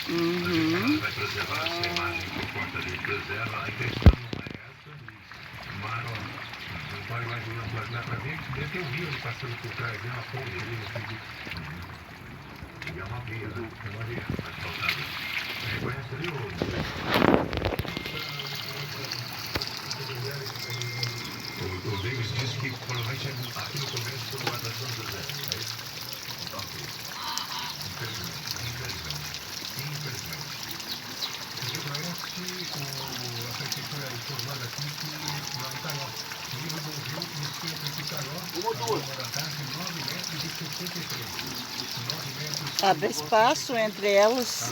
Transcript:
Uhum. Vai preservar essa imagem por conta de preserva. A intenção não é essa, mas não pode imaginar, mas dá para ver que deve ter um rio ali passando por trás, é uma ponte ali no fundo. E é uma via, né? É uma via asfaltada. Reconhece ali o Davis disse que provavelmente aqui no começo foi o Guarda São José. É isso? Então, ok. Infelizmente. Você conhece a prefeitura informada aqui que não está lá. O nível do rio iniciou para Picaró, às 1 da tarde, 9 metros e 63. 9 metros. Abre espaço entre elas.